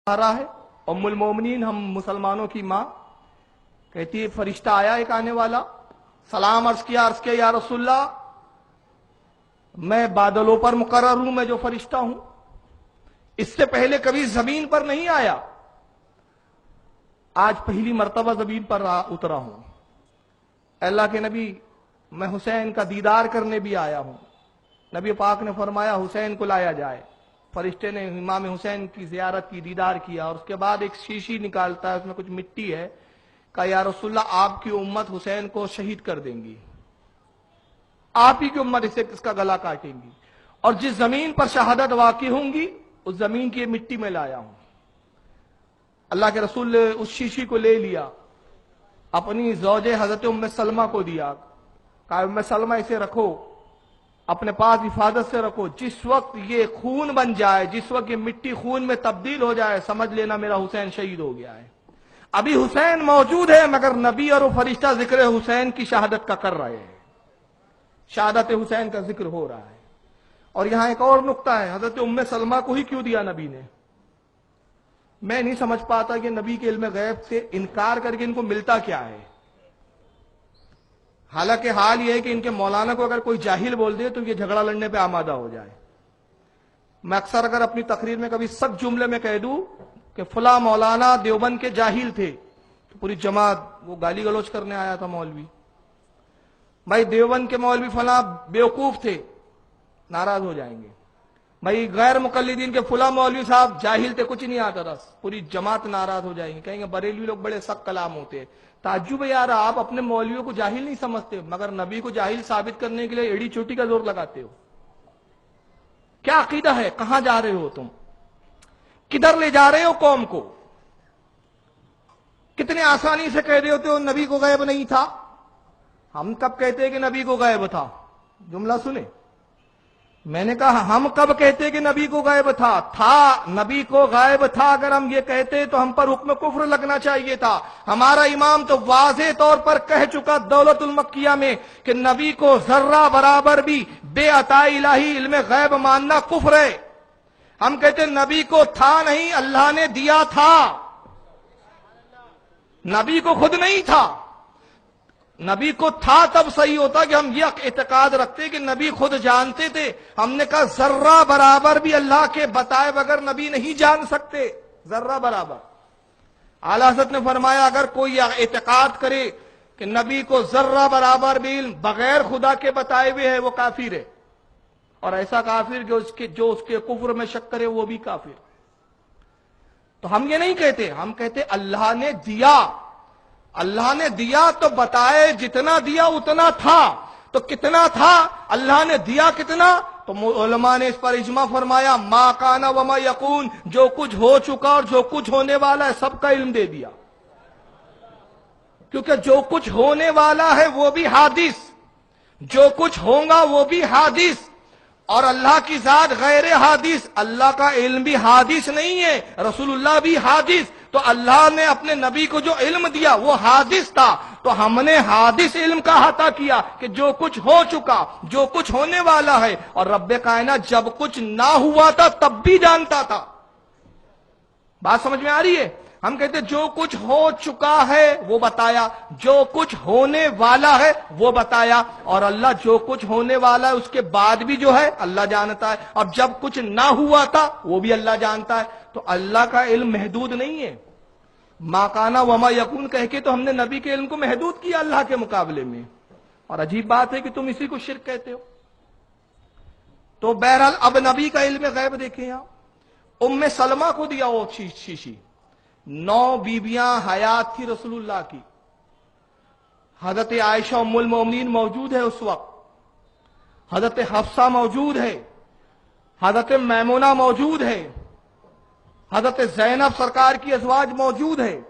آ رہا ہے ام المومنین ہم مسلمانوں کی ماں کہتی ہے فرشتہ آیا ایک آنے والا، سلام عرض کیا یا رسول اللہ میں بادلوں پر مقرر ہوں، میں جو فرشتہ ہوں اس سے پہلے کبھی زمین پر نہیں آیا، آج پہلی مرتبہ زمین پر اترا ہوں۔ اللہ کے نبی میں حسین کا دیدار کرنے بھی آیا ہوں۔ نبی پاک نے فرمایا حسین کو لایا جائے۔ فرشتے نے امام حسین کی زیارت کی، دیدار کیا، اور اس کے بعد ایک شیشی نکالتا ہے، اس میں کچھ مٹی ہے، کہا یا رسول اللہ آپ کی امت حسین کو شہید کر دیں گی، آپ ہی کی امت اس کا گلا کاٹیں گی، اور جس زمین پر شہادت واقع ہوں گی اس زمین کی مٹی میں لایا ہوں۔ اللہ کے رسول نے اس شیشی کو لے لیا، اپنی زوجہ حضرت ام سلمہ کو دیا، کہا ام سلمہ اسے رکھو، اپنے پاس حفاظت سے رکھو، جس وقت یہ خون بن جائے، جس وقت یہ مٹی خون میں تبدیل ہو جائے، سمجھ لینا میرا حسین شہید ہو گیا ہے۔ ابھی حسین موجود ہے مگر نبی اور فرشتہ ذکر حسین کی شہادت کا کر رہے ہیں، شہادت حسین کا ذکر ہو رہا ہے۔ اور یہاں ایک اور نقطہ ہے، حضرت ام سلمہ کو ہی کیوں دیا نبی نے؟ میں نہیں سمجھ پاتا کہ نبی کے علم غیب سے انکار کر کے ان کو ملتا کیا ہے۔ حالانکہ حال یہ ہے کہ ان کے مولانا کو اگر کوئی جاہل بول دے تو یہ جھگڑا لڑنے پہ آمادہ ہو جائے۔ میں اکثر اگر اپنی تقریر میں کبھی سخت جملے میں کہہ دوں کہ فلاں مولانا دیوبند کے جاہل تھے تو پوری جماعت وہ گالی گلوچ کرنے آیا تھا مولوی، بھائی دیوبند کے مولوی فلاں بیوقوف تھے، ناراض ہو جائیں گے، بھائی غیر مقلدین کے فلاں مولوی صاحب جاہل تھے، کچھ نہیں آتا تھا، پوری جماعت ناراض ہو جائیں گے، کہیں گے بریلوی لوگ بڑے سخت کلام ہوتے ہیں۔ تعجب ہے یار، آپ اپنے مولویوں کو جاہل نہیں سمجھتے مگر نبی کو جاہل ثابت کرنے کے لیے ایڑی چوٹی کا زور لگاتے ہو۔ کیا عقیدہ ہے؟ کہاں جا رہے ہو تم؟ کدھر لے جا رہے ہو قوم کو؟ کتنے آسانی سے کہہ رہے ہوتے ہو نبی کو غیب نہیں تھا۔ ہم کب کہتے ہیں کہ نبی کو غیب تھا؟ جملہ سنے، میں نے کہا ہم کب کہتے کہ نبی کو غیب تھا نبی کو غیب تھا۔ اگر ہم یہ کہتے تو ہم پر حکم کفر لگنا چاہیے تھا۔ ہمارا امام تو واضح طور پر کہہ چکا دولت المکیہ میں کہ نبی کو ذرہ برابر بھی بے عطا الہی علم غیب ماننا کفر ہے۔ ہم کہتے نبی کو تھا نہیں، اللہ نے دیا تھا، نبی کو خود نہیں تھا۔ نبی کو تھا تب صحیح ہوتا کہ ہم یہ اعتقاد رکھتے کہ نبی خود جانتے تھے۔ ہم نے کہا ذرہ برابر بھی اللہ کے بتائے بغیر نبی نہیں جان سکتے، ذرہ برابر۔ اعلیٰ حضرت نے فرمایا اگر کوئی اعتقاد کرے کہ نبی کو ذرہ برابر بھی علم بغیر خدا کے بتائے ہوئے ہے وہ کافر ہے، اور ایسا کافر جو اس کے کفر میں شک کرے وہ بھی کافر۔ تو ہم یہ نہیں کہتے، ہم کہتے اللہ نے دیا، اللہ نے دیا تو بتائے جتنا دیا اتنا تھا، تو کتنا تھا اللہ نے دیا کتنا؟ تو علماء نے اس پر اجماع فرمایا ما کان وما یکون، جو کچھ ہو چکا اور جو کچھ ہونے والا ہے سب کا علم دے دیا، کیونکہ جو کچھ ہونے والا ہے وہ بھی حادث، جو کچھ ہوگا وہ بھی حادث، اور اللہ کی ذات غیر حادث، اللہ کا علم بھی حادث نہیں ہے، رسول اللہ بھی حادث۔ تو اللہ نے اپنے نبی کو جو علم دیا وہ حادث تھا، تو ہم نے حادث علم کا احاطہ کیا کہ جو کچھ ہو چکا، جو کچھ ہونے والا ہے، اور رب کائنات جب کچھ نہ ہوا تھا تب بھی جانتا تھا۔ بات سمجھ میں آ رہی ہے؟ ہم کہتے جو کچھ ہو چکا ہے وہ بتایا، جو کچھ ہونے والا ہے وہ بتایا، اور اللہ جو کچھ ہونے والا ہے اس کے بعد بھی جو ہے اللہ جانتا ہے، اب جب کچھ نہ ہوا تھا وہ بھی اللہ جانتا ہے۔ تو اللہ کا علم محدود نہیں ہے۔ ما کانا وما یکون کہہ کے تو ہم نے نبی کے علم کو محدود کیا اللہ کے مقابلے میں، اور عجیب بات ہے کہ تم اسی کو شرک کہتے ہو۔ تو بہرحال اب نبی کا علم غیب دیکھیں یہاں، ام سلمہ کو دیا وہ شیشی، 9 بیویاں حیات تھی رسول اللہ کی، حضرت عائشہ ام المومنین موجود ہے اس وقت، حضرت حفصہ موجود ہے، حضرت میمونہ موجود ہے، حضرت زینب سرکار کی ازواج موجود ہے،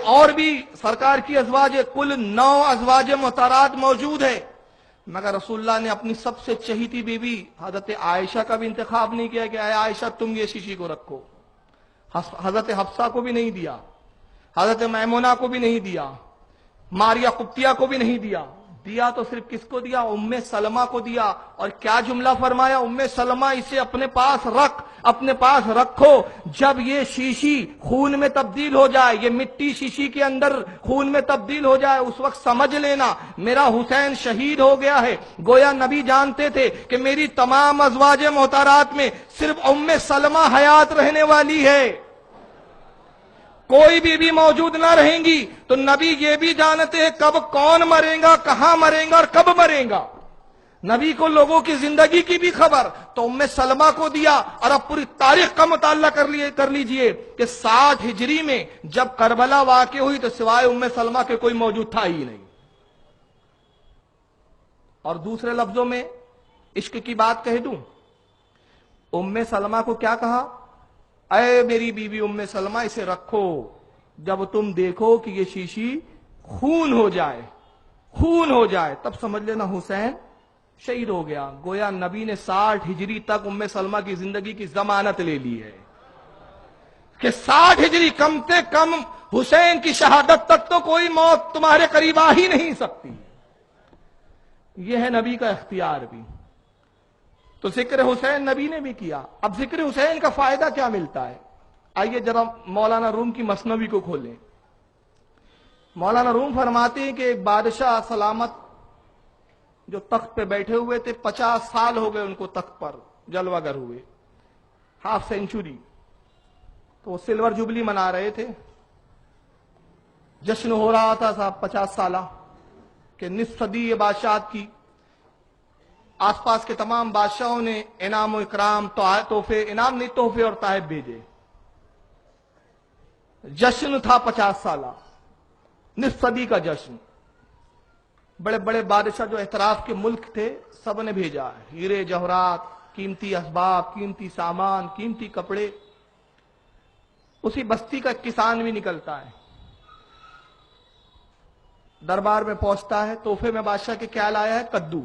اور بھی سرکار کی ازواج کل 9 ازواج مطہرات موجود ہے، مگر رسول اللہ نے اپنی سب سے چہیتی بیوی حضرت عائشہ کا بھی انتخاب نہیں کیا کہ اے عائشہ تم یہ شیشی کو رکھو، حضرت حفصہ کو بھی نہیں دیا، حضرت میمونہ کو بھی نہیں دیا، ماریہ قبطیہ کو بھی نہیں دیا، دیا تو صرف کس کو دیا؟ ام سلمہ کو دیا. اور کیا جملہ فرمایا؟ ام سلمہ اسے اپنے پاس رکھ، اپنے پاس رکھو، جب یہ شیشی خون میں تبدیل ہو جائے، یہ مٹی شیشی کے اندر خون میں تبدیل ہو جائے، اس وقت سمجھ لینا میرا حسین شہید ہو گیا ہے. گویا نبی جانتے تھے کہ میری تمام ازواج محترات میں صرف ام سلمہ حیات رہنے والی ہے، کوئی بھی موجود نہ رہیں گی. تو نبی یہ بھی جانتے ہیں کب کون مرے گا، کہاں مرے گا اور کب مرے گا. نبی کو لوگوں کی زندگی کی بھی خبر، تو ام سلمہ کو دیا. اور اب پوری تاریخ کا مطالعہ کر لیجئے کہ 60 ہجری میں جب کربلا واقع ہوئی تو سوائے ام سلمہ کے کوئی موجود تھا ہی نہیں. اور دوسرے لفظوں میں عشق کی بات کہہ دوں، ام سلمہ کو کیا کہا؟ اے میری بیوی ام سلمہ، اسے رکھو، جب تم دیکھو کہ یہ شیشی خون ہو جائے، خون ہو جائے، تب سمجھ لینا حسین شہید ہو گیا. گویا نبی نے 60 ہجری تک ام سلمہ کی زندگی کی ضمانت لے لی ہے کہ 60 ہجری کم سے کم حسین کی شہادت تک تو کوئی موت تمہارے قریب آ ہی نہیں سکتی. یہ ہے نبی کا اختیار بھی. تو ذکر حسین نبی نے بھی کیا. اب ذکر حسین کا فائدہ کیا ملتا ہے؟ آئیے ذرا مولانا روم کی مثنوی کو کھولیں. مولانا روم فرماتے ہیں کہ ایک بادشاہ سلامت جو تخت پہ بیٹھے ہوئے تھے، 50 سال ہو گئے ان کو تخت پر، جلوہ گر ہوئے، ہاف سینچری. تو وہ سلور جبلی منا رہے تھے، جشن ہو رہا تھا صاحب 50 سالہ کہ نصف صدی یہ بادشاہت کی. آس پاس کے تمام بادشاہوں نے انعام و اکرام، تحفے، انعام نہیں تحفے اور تحائف بھیجے. جشن تھا 50 سالہ، نصف صدی کا جشن. بڑے بڑے بادشاہ جو اعتراف کے ملک تھے سب نے بھیجا، ہیرے جواہرات، قیمتی اسباب، قیمتی سامان، قیمتی کپڑے. اسی بستی کا کسان بھی نکلتا ہے، دربار میں پہنچتا ہے، تحفے میں بادشاہ کے کیا لایا ہے؟ کدو،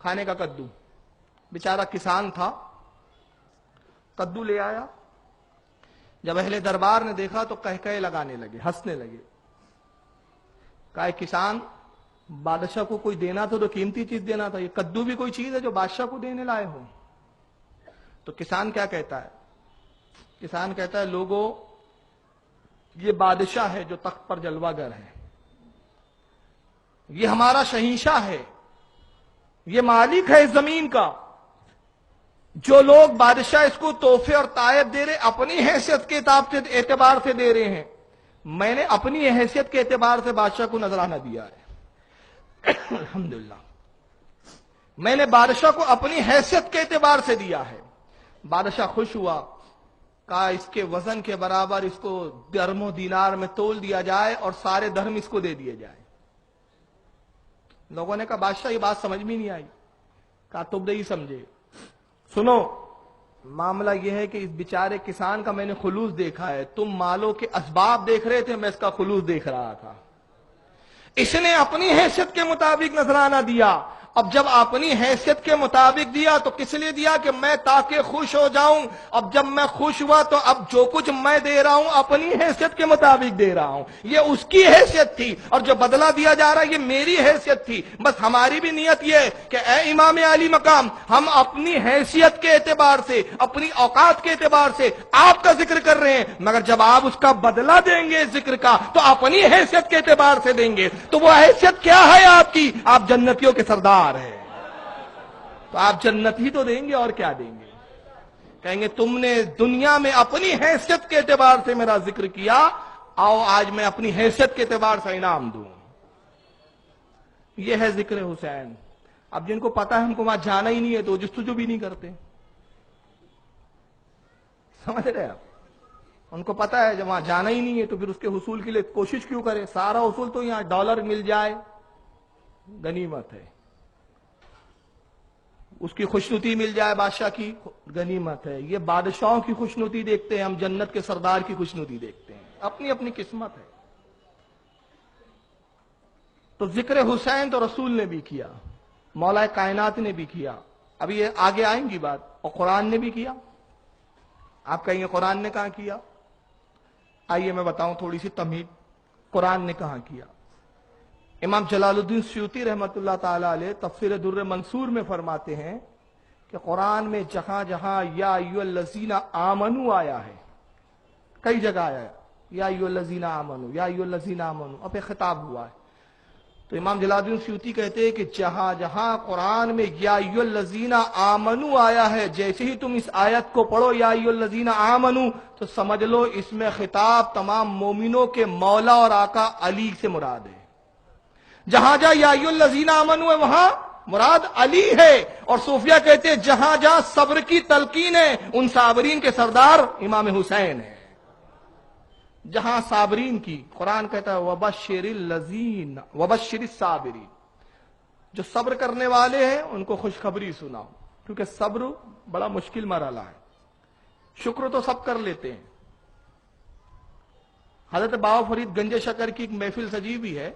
کھانے کا کدو. بیچارہ کسان تھا، کدو لے آیا. جب اہل دربار نے دیکھا تو کہکہے لگانے لگے، ہنسنے لگے. کہا کسان، بادشاہ کو کوئی دینا تھا تو قیمتی چیز دینا تھا، یہ کدو بھی کوئی چیز ہے جو بادشاہ کو دینے لائے ہو؟ تو کسان کیا کہتا ہے؟ کسان کہتا ہے لوگوں، یہ بادشاہ ہے جو تخت پر جلوہ گر ہے، یہ ہمارا شہنشاہ ہے، یہ مالک ہے اس زمین کا. جو لوگ بادشاہ اس کو تحفے اور تحائف دے رہے اپنی حیثیت کے اعتبار سے دے رہے ہیں. میں نے اپنی حیثیت کے اعتبار سے بادشاہ کو نذرانہ دیا ہے. الحمدللہ میں نے بادشاہ کو اپنی حیثیت کے اعتبار سے دیا ہے. بادشاہ خوش ہوا، کہا اس کے وزن کے برابر اس کو درم و دینار میں تول دیا جائے اور سارے درہم اس کو دے دیے جائے. لوگوں نے کہا بادشاہ یہ بات سمجھ میں نہیں آئی. کہا تم نہیں سمجھے. سنو، معاملہ یہ ہے کہ اس بیچارے کسان کا میں نے خلوص دیکھا ہے، تم مالوں کے اسباب دیکھ رہے تھے، میں اس کا خلوص دیکھ رہا تھا. اس نے اپنی حیثیت کے مطابق نذرانہ دیا. اب جب اپنی حیثیت کے مطابق دیا تو کس لیے دیا؟ کہ میں تاکہ خوش ہو جاؤں. اب جب میں خوش ہوا تو اب جو کچھ میں دے رہا ہوں اپنی حیثیت کے مطابق دے رہا ہوں. یہ اس کی حیثیت تھی اور جو بدلہ دیا جا رہا ہے یہ میری حیثیت تھی. بس ہماری بھی نیت یہ ہے کہ اے امام علی مقام، ہم اپنی حیثیت کے اعتبار سے، اپنی اوقات کے اعتبار سے آپ کا ذکر کر رہے ہیں، مگر جب آپ اس کا بدلہ دیں گے ذکر کا تو اپنی حیثیت کے اعتبار سے دیں گے. تو وہ حیثیت کیا ہے آپ کی؟ آپ جنتیوں کے سردار ہے. تو آپ جنت ہی تو دیں گے اور کیا دیں گے. کہیں گے تم نے دنیا میں اپنی حیثیت کے اعتبار سے میرا ذکر کیا، آؤ آج میں اپنی حیثیت کے اعتبار سے انعام دوں. یہ ہے ذکر حسین. اب جن کو پتا ہے ہم کو وہاں جانا ہی نہیں ہے تو جستجو بھی نہیں کرتے. سمجھ رہے آپ؟ ان کو پتا ہے جب وہاں جانا ہی نہیں ہے تو پھر اس کے حصول کے لیے کوشش کیوں کرے. سارا حصول تو یہاں ڈالر مل جائے غنیمت ہے، اس کی خوشنودی مل جائے بادشاہ کی غنیمت ہے. یہ بادشاہوں کی خوشنودی دیکھتے ہیں، ہم جنت کے سردار کی خوشنودی دیکھتے ہیں. اپنی اپنی قسمت ہے. تو ذکر حسین تو رسول نے بھی کیا، مولا کائنات نے بھی کیا. اب یہ آگے آئیں گی بات. اور قرآن نے بھی کیا. آپ کہیں گے قرآن نے کہاں کیا؟ آئیے میں بتاؤں تھوڑی سی تمہید. قرآن نے کہاں کیا؟ امام جلال الدین سیوطی رحمۃ اللہ تعالی علیہ تفسیر در منصور میں فرماتے ہیں کہ قرآن میں جہاں جہاں یا ایھا الذین آمنو آیا ہے، کئی جگہ آیا ہے یا ایھا الذین آمنو، یا ایھا الذین آمنو، اب ایک خطاب ہوا ہے، تو امام جلال الدین سیوطی کہتے ہیں کہ جہاں جہاں قرآن میں یا ایھا الذین آمنو آیا ہے، جیسے ہی تم اس آیت کو پڑھو یا ایھا الذین آمنو، تو سمجھ لو اس میں خطاب تمام مومنوں کے مولا اور آقا علی سے مراد ہے۔ جہاں جہاں یا ایھا الذین آمنو ہے وہاں مراد علی ہے، اور صوفیہ کہتے ہیں جہاں جہاں صبر کی تلقین ہے ان صابرین کے سردار امام حسین ہے۔ جہاں صابرین کی، قرآن کہتا ہے وَبَشِّرِ الَّذِينَ وَبَشِّرِ الصَّابِرِينَ، جو صبر کرنے والے ہیں ان کو خوشخبری سناؤ، کیونکہ صبر بڑا مشکل مرحلہ ہے۔ شکر تو سب کر لیتے ہیں۔ حضرت بابا فرید گنج شکر کی ایک محفل سجی ہوئی ہے،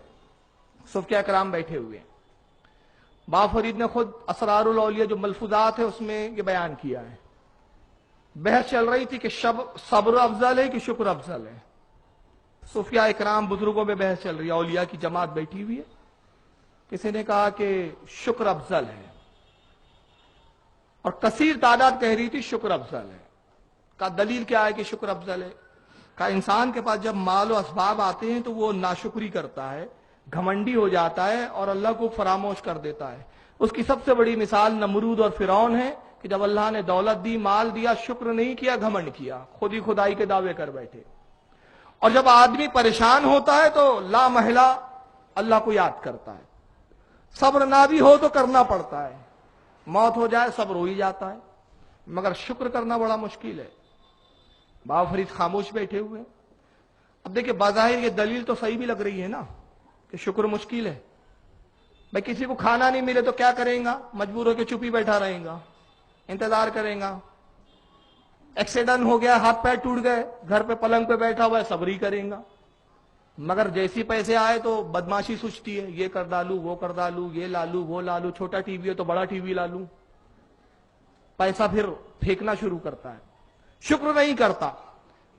صوفیہ کرام بیٹھے ہوئے ہیں۔ بابا فرید نے خود اسرار الاولیاء جو ملفوظات ہے اس میں یہ بیان کیا ہے۔ بحث چل رہی تھی کہ صبر افضل ہے کہ شکر افضل ہے۔ صوفیہ اکرام بزرگوں میں بحث چل رہی ہے، اولیاء کی جماعت بیٹھی ہوئی ہے، کسی نے کہا کہ شکر افضل ہے، اور کثیر تعداد کہہ رہی تھی شکر افضل ہے۔ کہا دلیل کیا ہے کہ شکر افضل ہے؟ کہا انسان کے پاس جب مال و اسباب آتے ہیں تو وہ ناشکری کرتا ہے، گھمنڈی ہو جاتا ہے اور اللہ کو فراموش کر دیتا ہے۔ اس کی سب سے بڑی مثال نمرود اور فرعون ہے کہ جب اللہ نے دولت دی، مال دیا، شکر نہیں کیا، گھمنڈ کیا، خود ہی خدائی کے دعوے کر بیٹھے۔ اور جب آدمی پریشان ہوتا ہے تو لا محالہ اللہ کو یاد کرتا ہے۔ صبر نہ بھی ہو تو کرنا پڑتا ہے، موت ہو جائے صبر ہو ہی جاتا ہے، مگر شکر کرنا بڑا مشکل ہے۔ بابا فرید خاموش بیٹھے ہوئے ہیں۔ اب دیکھیں بظاہر یہ دلیل تو صحیح بھی لگ رہی ہے نا کہ شکر مشکل ہے۔ بھائی کسی کو کھانا نہیں ملے تو کیا کریں گا؟ مجبور ہو کے چپ ہی بیٹھا رہیں گا، انتظار کریں گا۔ ایکسیڈنٹ ہو گیا، ہاتھ پیر ٹوٹ گئے، گھر پہ پلنگ پہ بیٹھا ہوا ہے، صبر ہی کریں گا۔ مگر جیسی پیسے آئے تو بدماشی سوچتی ہے، یہ کر ڈالوں، وہ کر ڈالوں، یہ لا لوں، وہ لا لوں، چھوٹا ٹی وی ہے تو بڑا ٹی وی لا لوں، پیسہ پھر پھینکنا شروع کرتا ہے۔ شکر نہیں کرتا،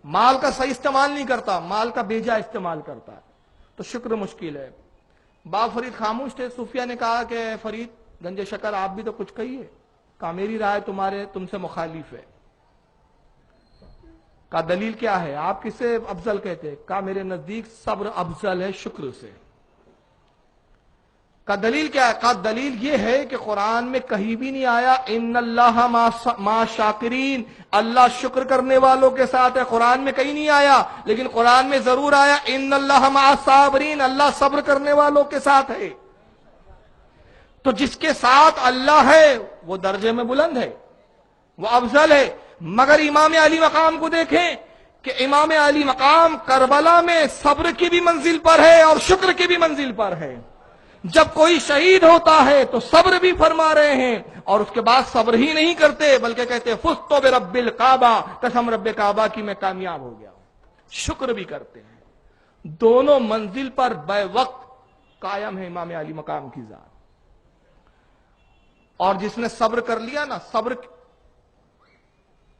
مال کا صحیح استعمال نہیں کرتا، مال کا بیجا استعمال کرتا ہے، تو شکر مشکل ہے۔ بابا فرید خاموش تھے۔ صوفیہ نے کہا کہ فرید گنج شکر آپ بھی تو کچھ کہیے۔ کہا میری رائے تم سے مخالف ہے۔ کہا دلیل کیا ہے؟ آپ کس سے افضل کہتے ہیں؟ کہا میرے نزدیک صبر افضل ہے شکر سے۔ کہا دلیل کیا ہے؟ کہا دلیل یہ ہے کہ قرآن میں کہیں بھی نہیں آیا ان اللہ مع شاکرین، اللہ شکر کرنے والوں کے ساتھ ہے، قرآن میں کہیں نہیں آیا، لیکن قرآن میں ضرور آیا ان اللہ مع صابرین، اللہ صبر کرنے والوں کے ساتھ ہے۔ تو جس کے ساتھ اللہ ہے وہ درجے میں بلند ہے، وہ افضل ہے۔ مگر امام علی مقام کو دیکھیں کہ امام علی مقام کربلا میں صبر کی بھی منزل پر ہے اور شکر کی بھی منزل پر ہے۔ جب کوئی شہید ہوتا ہے تو صبر بھی فرما رہے ہیں، اور اس کے بعد صبر ہی نہیں کرتے بلکہ کہتے فزت برب الکعبہ، قسم رب کعبہ کی میں کامیاب ہو گیا، شکر بھی کرتے ہیں۔ دونوں منزل پر بے وقت قائم ہے امام علی مقام کی ذات۔ اور جس نے صبر کر لیا نا، صبر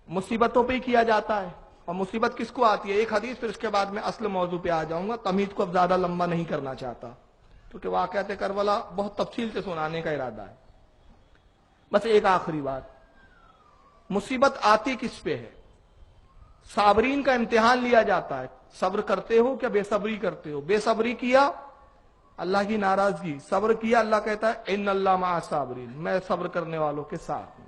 مصیبتوں پہ ہی کیا جاتا ہے، اور مصیبت کس کو آتی ہے؟ ایک حدیث، پھر اس کے بعد میں اصل موضوع پہ آ جاؤں گا، تمہید کو اب زیادہ لمبا نہیں کرنا چاہتا کیونکہ واقعات کربلا بہت تفصیل سے سنانے کا ارادہ ہے۔ بس ایک آخری بات، مصیبت آتی کس پہ ہے؟ صابرین کا امتحان لیا جاتا ہے، صبر کرتے ہو کیا بے صبری کرتے ہو؟ بے صبری کیا اللہ کی ناراضگی، صبر کیا اللہ کہتا ہے ان اللہ مع صابرین، میں صبر کرنے والوں کے ساتھ ہوں۔